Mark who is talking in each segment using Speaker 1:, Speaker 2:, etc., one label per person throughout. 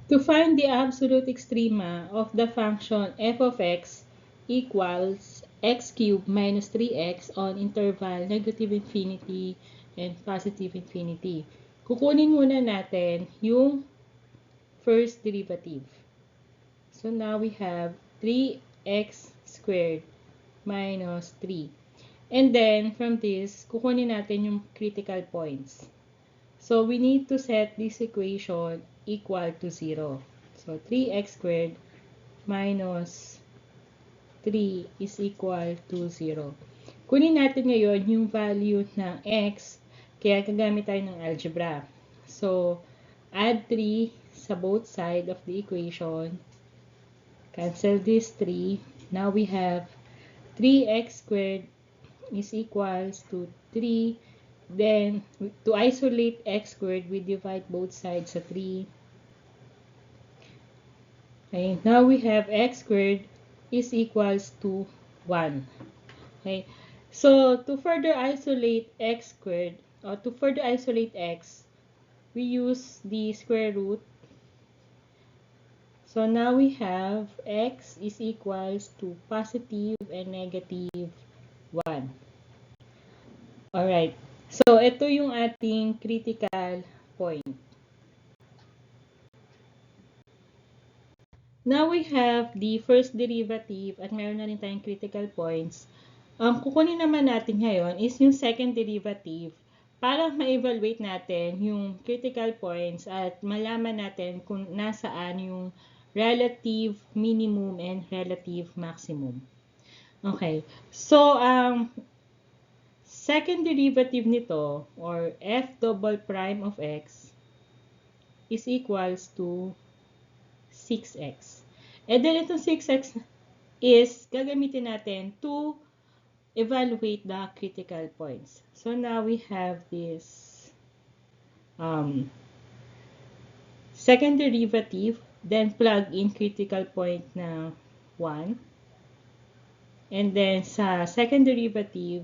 Speaker 1: To find the absolute extrema of the function f of x equals x cubed minus 3x on interval negative infinity and positive infinity. Kukunin muna natin yung first derivative. So now we have 3x squared minus 3. And then, from this, kukunin natin yung critical points. So, we need to set this equation equal to 0. So, 3x squared minus 3 is equal to 0. Kunin natin ngayon yung value ng x, kaya gagamit tayo ng algebra. So, add 3 sa both side of the equation. Cancel this 3. Now we have 3x squared is equals to 3. Then, to isolate x squared, we divide both sides sa 3. Okay, now we have x squared is equals to 1. Okay, so to further isolate x squared, or to further isolate x, we use the square root. So now we have x is equals to positive and negative 1. Alright. So, ito yung ating critical point. Now we have the first derivative at meron na rin tayong critical points. Kukunin naman natin ngayon is yung second derivative para ma-evaluate natin yung critical points at malaman natin kung nasaan yung relative minimum and relative maximum. Okay. So, second derivative nito, or f double prime of x, is equals to 6x. And then itong 6x is gagamitin natin to evaluate the critical points. So now we have this second derivative, then plug in critical point na 1. And then sa second derivative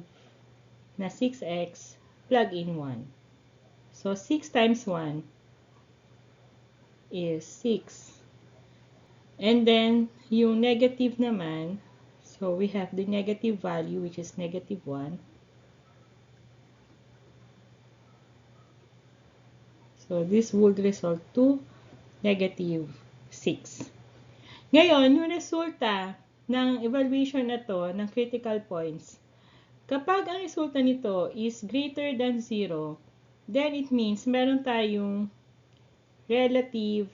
Speaker 1: na 6x, plug in 1. So 6 times 1 is 6. And then, yung negative naman, so we have the negative value which is negative 1. So this would result to negative 6. Ngayon, yung resulta ng evaluation na to ng critical points, kapag ang resulta nito is greater than 0, then it means meron tayong relative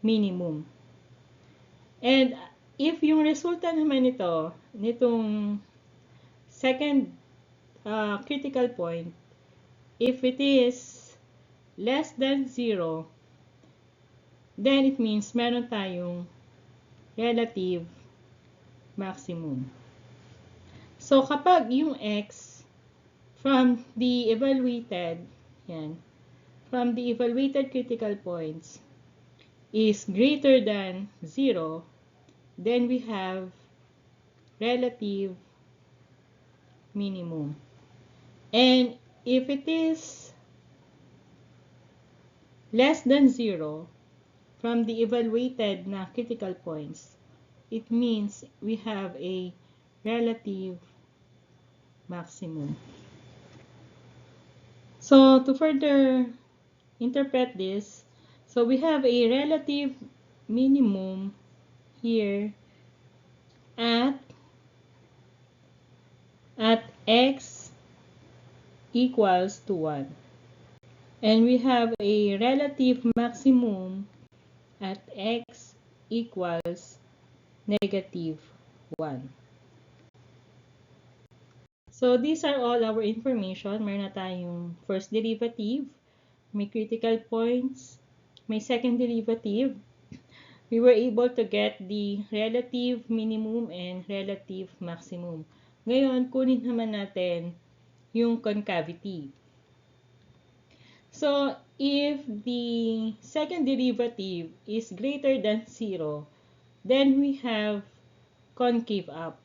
Speaker 1: minimum. And if yung resulta naman nito, nitong second critical point, if it is less than 0, then it means meron tayong relative maximum. So, kapag yung x from the evaluated critical points is greater than 0, then we have relative minimum. And if it is less than 0 from the evaluated na critical points, it means we have a relative maximum. So, to further interpret this, so we have a relative minimum here at x equals to 1. And we have a relative maximum at x equals negative 1. So, these are all our information. Meron na tayong first derivative, may critical points, may second derivative. We were able to get the relative minimum and relative maximum. Ngayon, kunin naman natin yung concavity. So, if the second derivative is greater than 0, then we have concave up.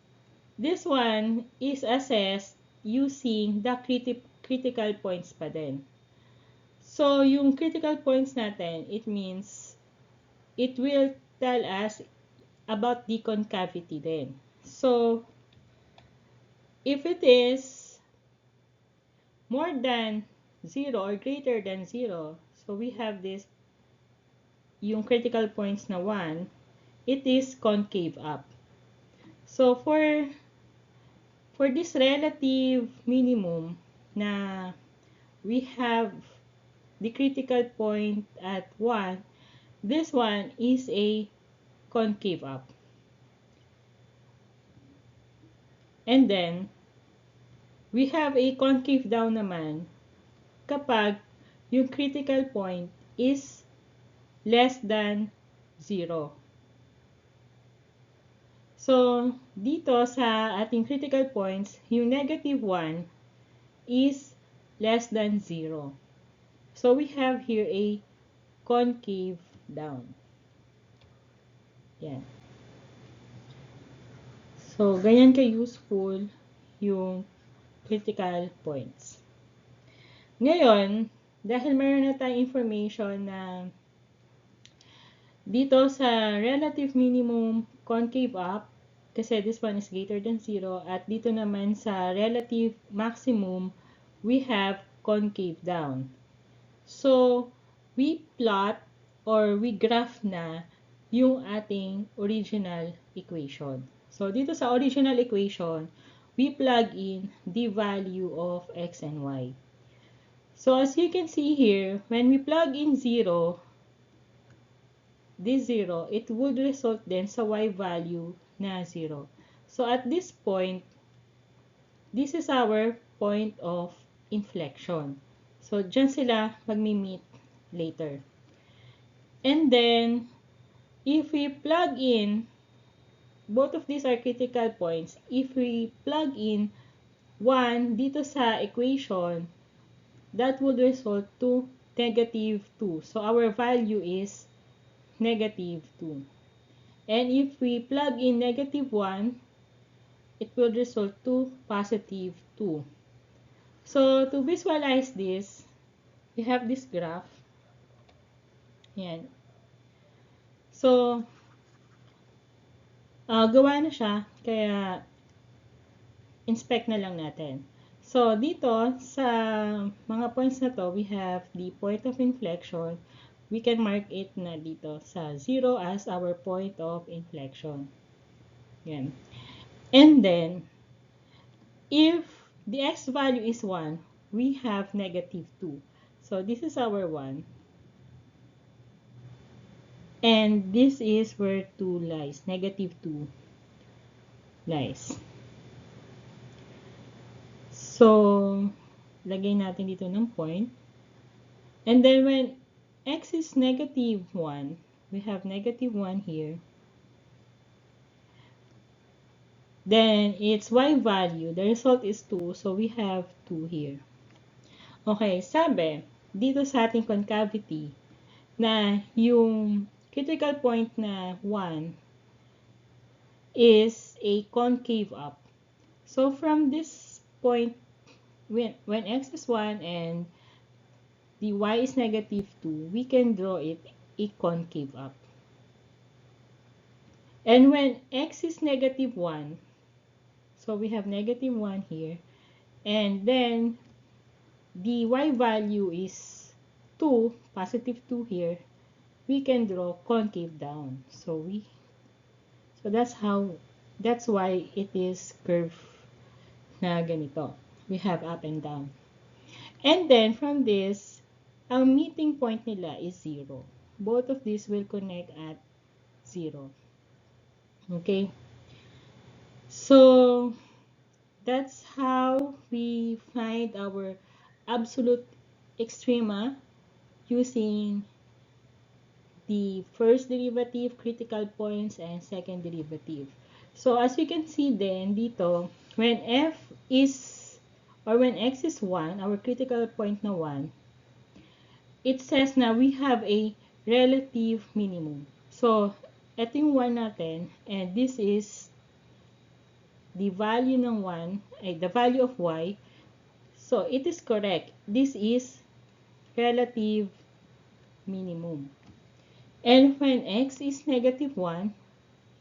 Speaker 1: This one is assessed using the critical points pa din. So, yung critical points natin, it means, it will tell us about the concavity then. So, if it is more than 0 or greater than 0, so we have this, yung critical points na 1, it is concave up. So, for this relative minimum na we have the critical point at 1, this one is a concave up. And then, we have a concave down naman kapag yung critical point is less than 0. So, dito sa ating critical points, yung negative 1 is less than 0. So, we have here a concave down. Yan. So, ganyan ka-useful yung critical points. Ngayon, dahil mayroon na tayong information na dito sa relative minimum concave up, kasi this one is greater than 0, at dito naman sa relative maximum, we have concave down. So, we plot or we graph na yung ating original equation. So, dito sa original equation, we plug in the value of x and y. So, as you can see here, when we plug in 0, this 0, it would result then sa y value na 0. So, at this point, this is our point of inflection. So, dyan sila magmi-meet later. And then, if we plug in, both of these are critical points. If we plug in 1 dito sa equation, that would result to negative 2. So, our value is negative 2. And if we plug in negative 1, it will result to positive 2. So, to visualize this, we have this graph. Yan. So, gawa na siya, kaya inspect na lang natin. So, dito, sa mga points na to, we have the point of inflection. We can mark it na dito sa 0 as our point of inflection. Yan. And then, if the x value is 1, we have negative 2. So, this is our 1. And this is where 2 lies. Negative 2 lies. So, lagay natin dito ng point. And then, when x is negative 1, we have negative 1 here. Then, its y value, the result is 2, so we have 2 here. Okay, sabi, dito sa ating concavity, na yung critical point na 1 is a concave up. So, from this point, when x is 1 and the y is negative 2, we can draw it a concave up. And when x is negative 1, so we have negative 1 here, and then the y value is 2, positive 2 here, we can draw concave down. So that's why it is curved na ganito. We have up and down. And then from this, ang meeting point nila is 0. Both of these will connect at 0. Okay? So, that's how we find our absolute extrema using the first derivative, critical points, and second derivative. So, as you can see then, dito, when f is, or when x is 1, our critical point na 1, it says na we have a relative minimum. So, ito yung 1 natin, and this is the value ng 1, ay the value of y. So, it is correct. This is relative minimum. And when x is negative 1,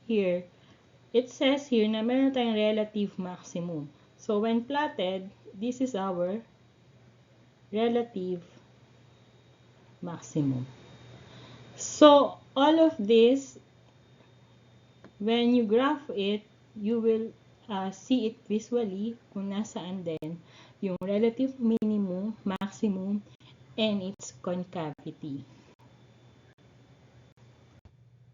Speaker 1: here, it says here na meron tayong relative maximum. So, when plotted, this is our relative maximum. So, all of this, when you graph it, you will see it visually kung nasaan din yung relative minimum, maximum, and its concavity.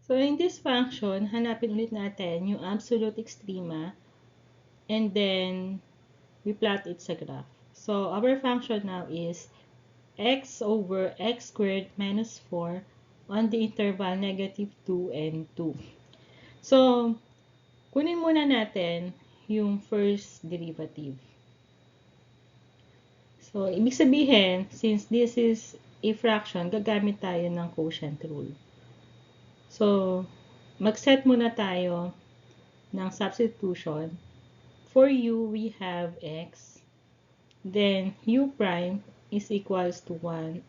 Speaker 1: So, in this function, hanapin ulit natin yung absolute extrema and then we plot it sa graph. So, our function now is x over x squared minus 4 on the interval negative 2 and 2. So, kunin muna natin yung first derivative. So, ibig sabihin, since this is a fraction, gagamit tayo ng quotient rule. So, mag-set muna tayo ng substitution. For u, we have x. Then, u prime is equals to 1.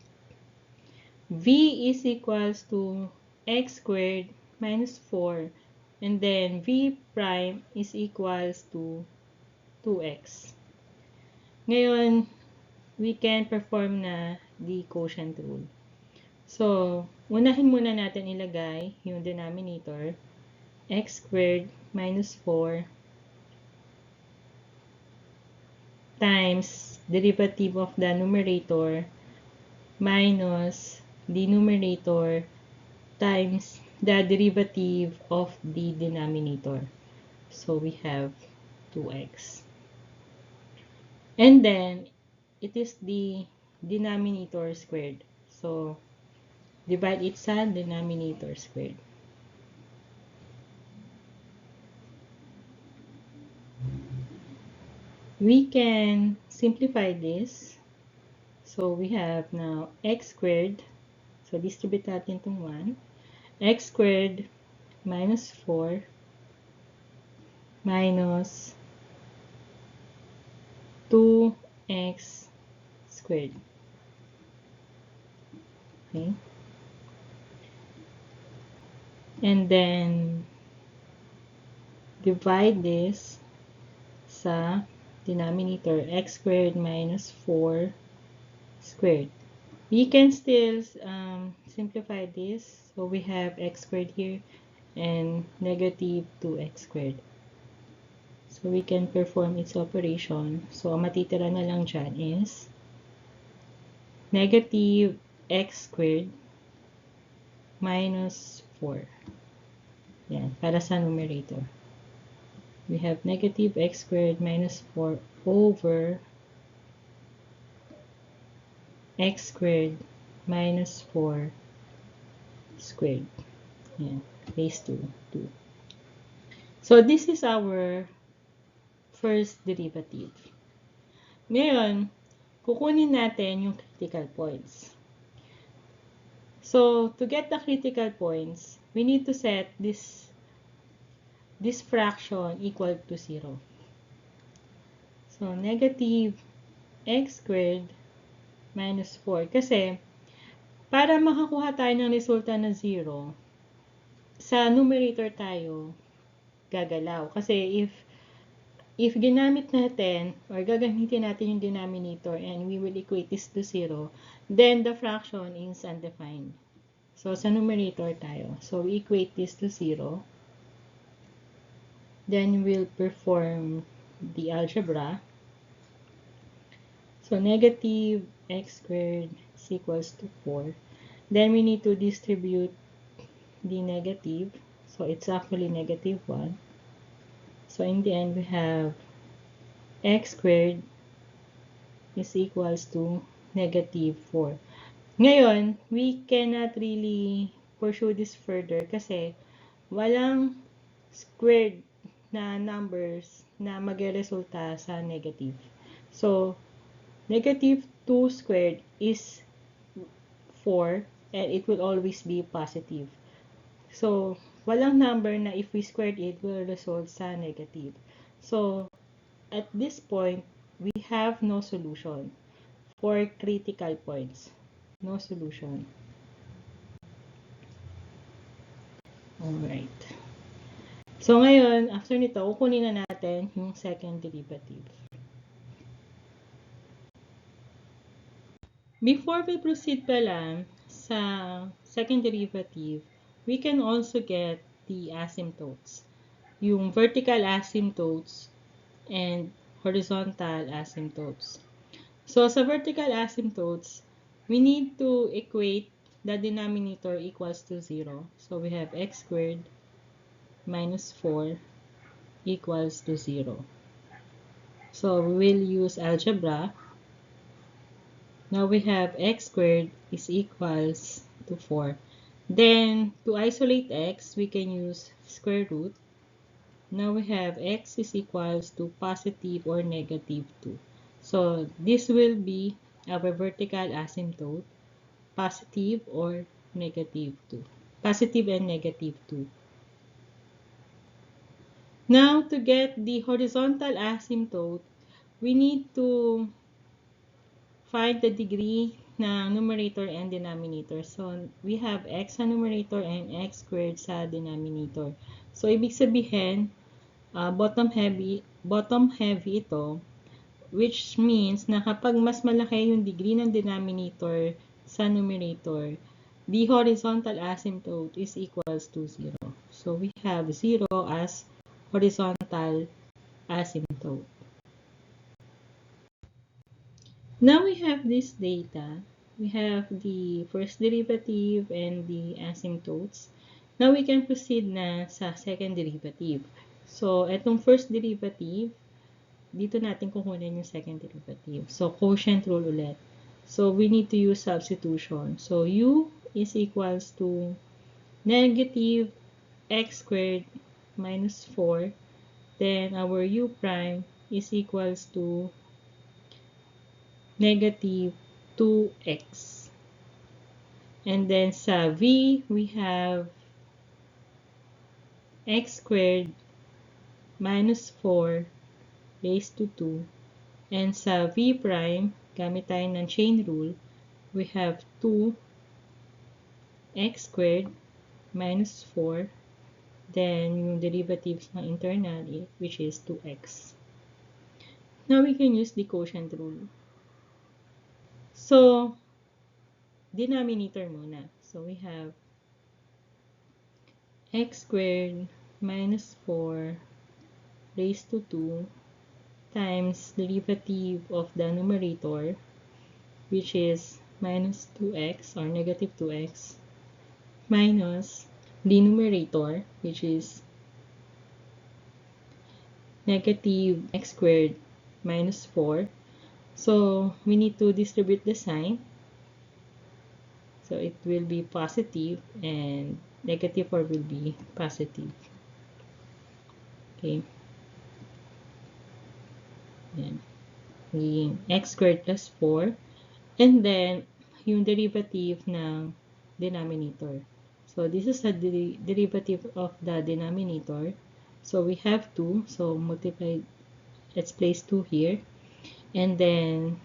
Speaker 1: V is equals to x squared minus 4. And then, v prime is equals to 2x. Ngayon, we can perform na the quotient rule. So, unahin muna natin ilagay yung denominator, x squared minus 4 times derivative of the numerator minus the numerator times the derivative of the denominator. So, we have 2x. And then, it is the denominator squared. So, divide it sa denominator squared. We can simplify this. So, we have now x squared. So, distribute natin itong 1. X squared minus 4 minus 2x squared. Okay. And then, divide this sa denominator x squared minus 4 squared. We can still simplify this. So, we have x squared here and negative 2x squared. So, we can perform its operation. So, ang matitira na lang dyan is negative x squared minus 4. Yan, para sa numerator. We have negative x squared minus 4 over x squared minus 4 squared. Yan, raised to 2. So, this is our first derivative. Ngayon, kukunin natin yung critical points. So, to get the critical points, we need to set this fraction equal to 0. So, negative x squared minus 4. Kasi, para makakuha tayo ng resulta na 0, sa numerator tayo gagalaw. Kasi, if ginamit natin, or gagamitin natin yung denominator and we will equate this to 0, then the fraction is undefined. So, sa numerator tayo. So, we equate this to 0. Then, we'll perform the algebra. So, negative x squared is equals to 4. Then, we need to distribute the negative. So, it's actually negative 1. So, in the end, we have x squared is equals to negative 4. Ngayon, we cannot really pursue this further kasi walang squared na numbers na magresulta sa negative. So, negative 2 squared is 4 and it will always be positive. So, walang number na if we squared it will result sa negative. So, at this point, we have no solution for critical points. no solution. Alright. So, ngayon, after nito, kukunin na natin yung second derivative. Before we proceed pala sa second derivative, we can also get the asymptotes. Yung vertical asymptotes and horizontal asymptotes. So, sa vertical asymptotes, we need to equate the denominator equals to 0. So, we have x squared minus 4 equals to 0. So, we will use algebra. Now, we have x squared is equals to 4. Then, to isolate x, we can use square root. Now, we have x is equals to positive or negative 2. So, this will be our vertical asymptote, positive or negative 2. Positive and negative 2. Now, to get the horizontal asymptote, we need to find the degree ng numerator and denominator. So, we have x sa numerator and x squared sa denominator. So, ibig sabihin, bottom heavy ito, which means na kapag mas malaki yung degree ng denominator sa numerator, the horizontal asymptote is equals to 0. So, we have 0 as horizontal asymptote. Now we have this data. We have the first derivative and the asymptotes. Now we can proceed na sa second derivative. So, etong first derivative, dito natin kukunin yung second derivative. So, quotient rule ulit. So, we need to use substitution. So, u is equals to negative x squared minus 4. Then, our u prime is equals to negative 2x. And then, sa v, we have x squared minus 4 raised to 2. And sa v prime, gamit tayo ng chain rule, we have 2x squared minus 4. Then, yung derivatives ng internal, which is 2x. Now, we can use the quotient rule. So, denominator muna. So, we have x squared minus 4 raised to 2 times derivative of the numerator, which is minus 2x or negative 2x, minus the numerator, which is negative x squared minus 4. So, we need to distribute the sign. So, it will be positive and negative 4 will be positive. Okay. Yan. Magiging x squared plus 4. And then, yung derivative ng denominator. So, this is the derivative of the denominator. So, we have 2. So, multiply, let's place 2 here. And then,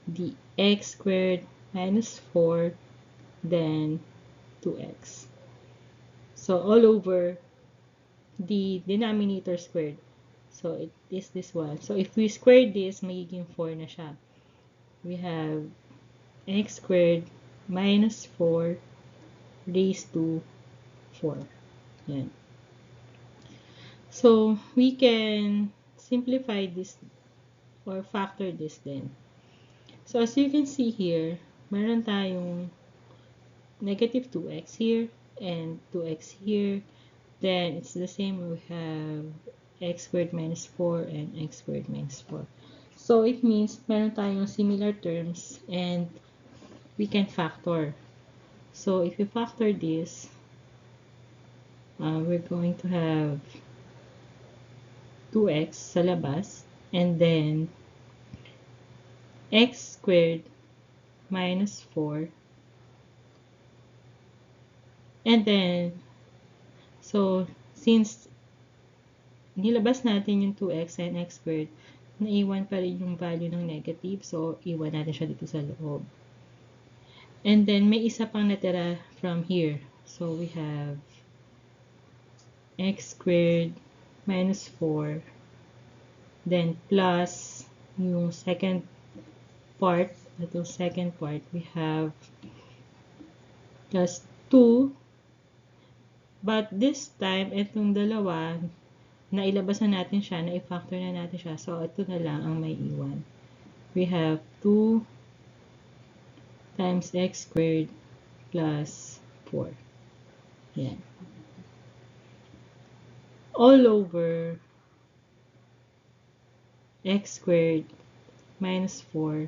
Speaker 1: the x squared minus 4, then 2x. So, all over the denominator squared. So, it is this one. So, if we square this, magiging 4 na siya. We have x squared minus 4 raised to 4. Yan. So, we can simplify this or factor this then. So, as you can see here, meron tayong negative 2x here and 2x here. Then, it's the same. We have x squared minus 4 and x squared minus 4. So, it means meron tayong similar terms and we can factor. So, if we factor this, we're going to have 2x sa labas and then x squared minus 4. And then, so, since nilabas natin yung 2x and x squared, naiwan pa rin yung value ng negative. So, iwan natin siya dito sa loob. And then, may isa pang natira from here. So, we have x squared minus 4. Then, plus yung second part. Itong second part, we have plus 2. But this time, itong dalawa, nailabas na natin siya, na-factor na natin siya. So, ito na lang ang may iwan. We have 2 times x squared plus 4. Yan. All over x squared minus 4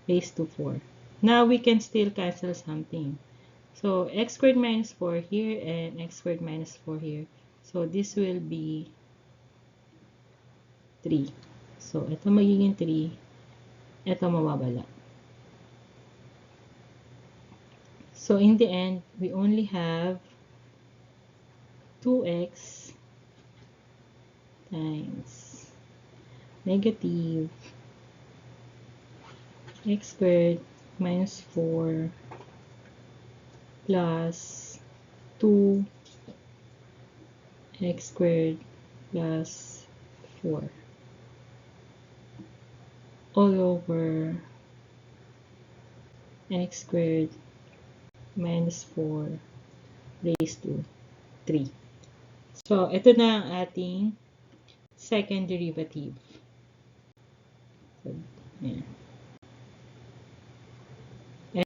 Speaker 1: raised to 4. Now, we can still cancel something. So, x squared minus 4 here and x squared minus 4 here. So, this will be 3. So, ito magiging 3. Ito mawawala. So, in the end, we only have 2x times negative x squared minus 4 plus 2 x squared plus 4 all over x squared minus 4 raised to 3. So, ito na ang ating second derivative. So, yeah.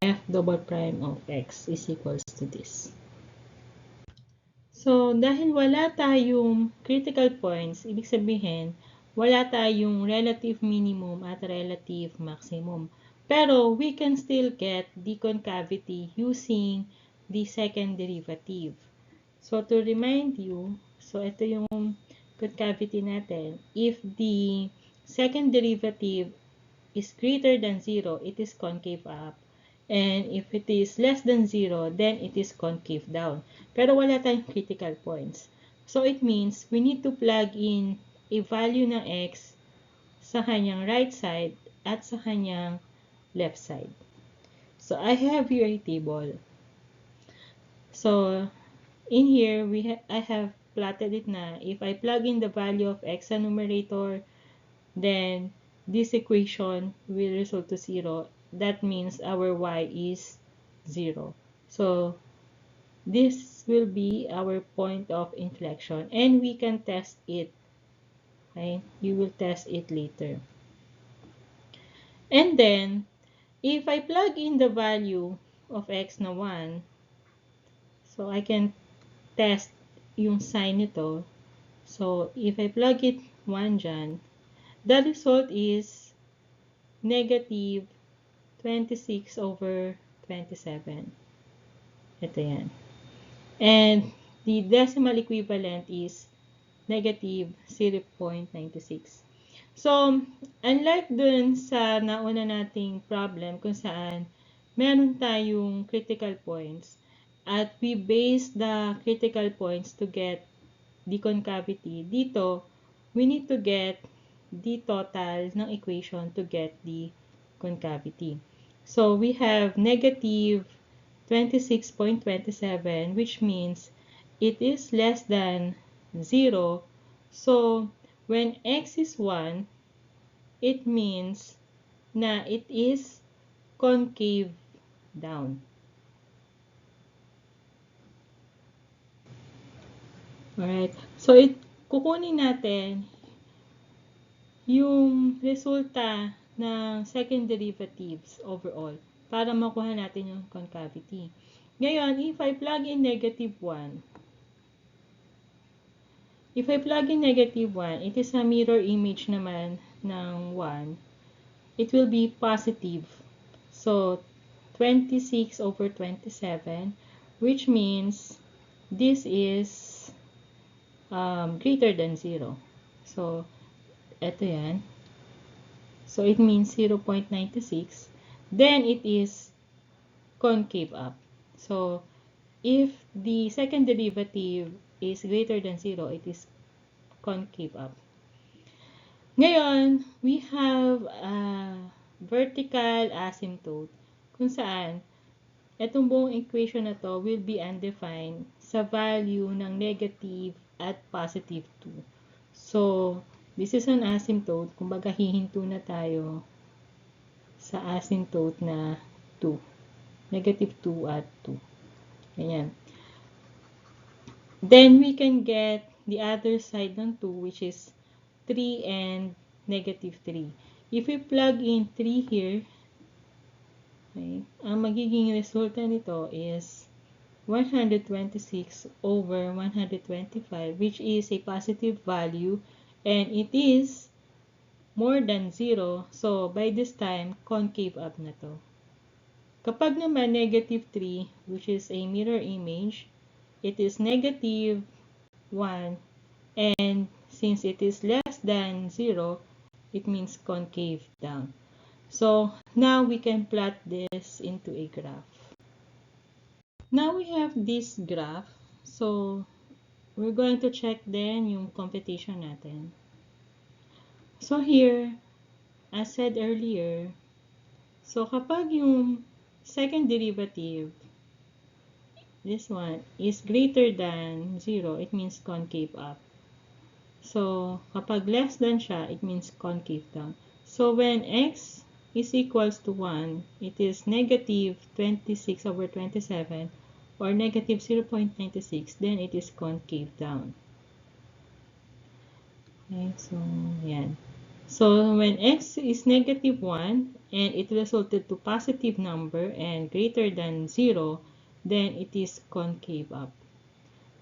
Speaker 1: F double prime of x is equals to this. So, dahil wala tayong critical points, ibig sabihin, wala tayong relative minimum at relative maximum. Pero, we can still get the concavity using the second derivative. So, to remind you, so ito yung concavity natin. If the second derivative is greater than 0, it is concave up. And if it is less than 0, then it is concave down. Pero wala tayong critical points. So, it means we need to plug in a value ng x sa kanyang right side at sa kanyang left side. So, I have here a table. So, in here, I have plotted it na. If I plug in the value of x sa numerator, then this equation will result to 0. That means our y is 0. So, this will be our point of inflection. And we can test it. Okay? You will test it later. And then, if I plug in the value of x na 1, so I can test yung sign nito. So, if I plug it 1 dyan, the result is negative 26 over 27. Ito yan. And the decimal equivalent is negative 0.96. So, unlike dun sa nauna nating problem kung saan meron tayong critical points at we base the critical points to get the concavity, dito, we need to get the total ng equation to get the concavity. So, we have negative 26.27, which means it is less than 0. So, when x is 1, it means na it is concave down. Alright. So, kukunin natin yung resulta ng second derivatives overall para makuha natin yung concavity. Ngayon, if I plug in negative 1, it is a mirror image naman ng 1. It will be positive. So, 26 over 27, which means this is greater than 0. So, eto yan. So, it means 0.96. Then, it is concave up. So, if the second derivative is greater than 0, it is concave up. Ngayon, we have a vertical asymptote kung saan itong buong equation na to will be undefined sa value ng negative at positive 2. So, this is an asymptote. Kumbaga, hihinto na tayo sa asymptote na 2. Negative 2 at 2. Ganyan. Then, we can get the other side ng 2, which is 3 and negative 3. If we plug in 3 here, okay, ang magiging resulta nito is 126 over 125, which is a positive value, and it is more than 0. So, by this time, concave up na to. Kapag naman negative 3, which is a mirror image, it is negative 1, and since it is less than 0, it means concave down. So, now we can plot this into a graph. Now we have this graph. So, we're going to check then yung computation natin. So, here, as said earlier, so kapag yung second derivative, this one, is greater than 0, it means concave up. So, kapag less than siya, it means concave down. So, when x is equals to 1, it is negative 26 over 27 or negative 0.96, then it is concave down. Okay, so, yan. So, when x is negative 1 and it resulted to positive number and greater than 0, then it is concave up.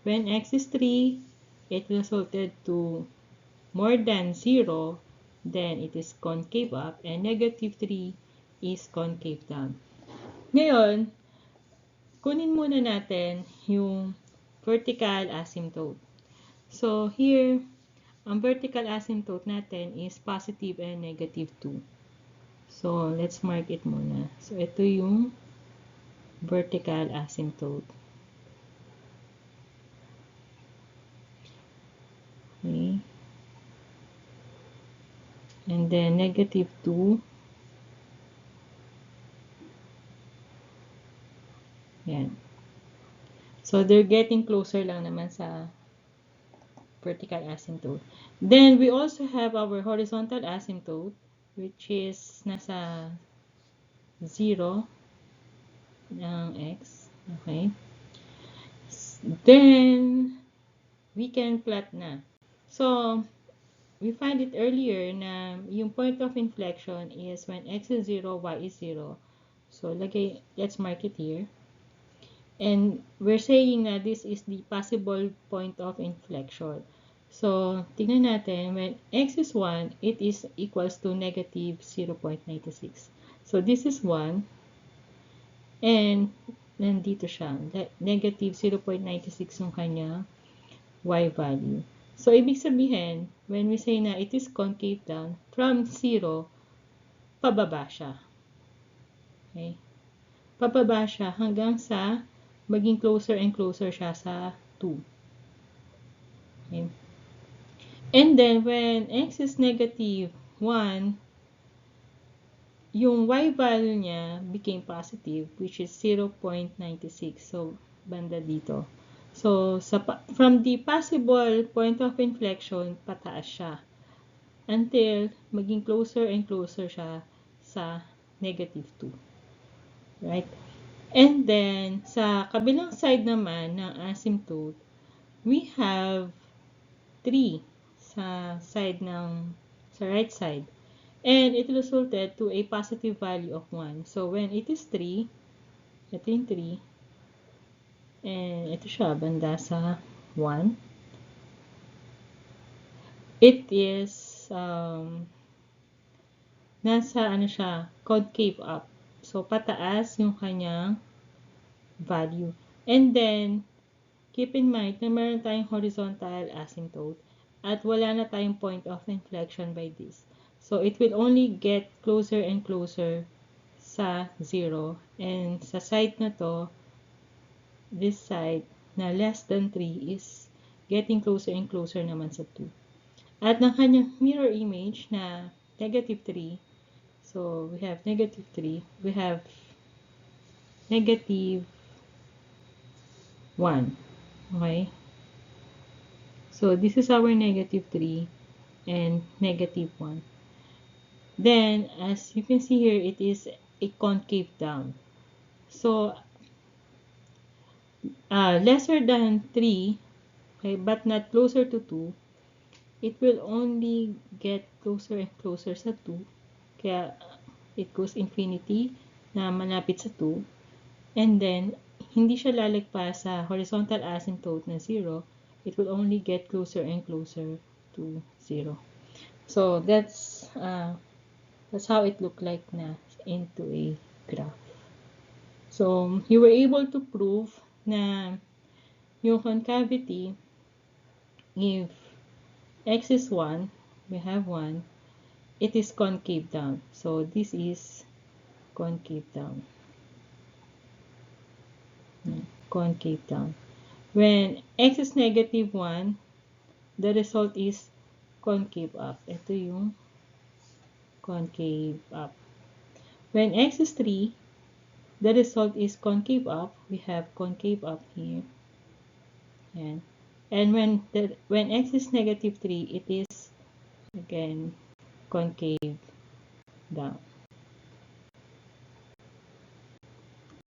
Speaker 1: When x is 3, it resulted to more than 0, then it is concave up, and negative 3 is concave down. Ngayon, kunin muna natin yung vertical asymptote. So, here, ang vertical asymptote natin is positive and negative 2. So, let's mark it muna. So, ito yung vertical asymptote. Okay. And then, negative 2. Yan. So, they're getting closer lang naman sa vertical asymptote. Then, we also have our horizontal asymptote, which is nasa 0 ng x. Okay. Then, we can plot na. So, we find it earlier na yung point of inflection is when x is 0, y is 0. So, let's mark it here. And we're saying na this is the possible point of inflection. So, tingnan natin, when x is 1, it is equals to negative 0.96. So, this is 1. And, nandito siya. Negative 0.96 yung kanya y value. So, ibig sabihin, when we say na it is concave down, from 0, pababa siya. Okay? Pababa siya hanggang sa maging closer and closer siya sa 2. Okay? And then, when x is negative 1, yung y value niya became positive, which is 0.96. So, banda dito. So, from the possible point of inflection, pataas siya. Until maging closer and closer siya sa negative 2. Right? And then, sa kabilang side naman ng asymptote, we have 3 sa right side. And it resulted to a positive value of 1. So, when it is 3, ito yung 3, and ito siya, banda sa 1, it is, nasa, siya, concave up. So, pataas yung kanyang value. And then, keep in mind na meron tayong horizontal asymptote at wala na tayong point of inflection by this. So, it will only get closer and closer sa 0. And sa side na to, this side na less than 3 is getting closer and closer naman sa 2. At ng kanyang mirror image na negative 3, so we have negative 3, we have negative 1. Okay? So, this is our negative 3 and negative 1. Then, as you can see here, it is a concave down. So, lesser than 3, okay, but not closer to 2, it will only get closer and closer sa 2. Kaya, it goes infinity na malapit sa 2. And then, hindi siya lalagpas sa horizontal asymptote na 0. It will only get closer and closer to 0. So, that's how it look like na into a graph. So, you were able to prove na yung concavity, if x is 1, we have 1, it is concave down. So, this is concave down. Concave down. When x is negative 1, the result is concave up. Ito yung concave up. When x is 3, the result is concave up. We have concave up here. And when x is negative 3, it is again concave down.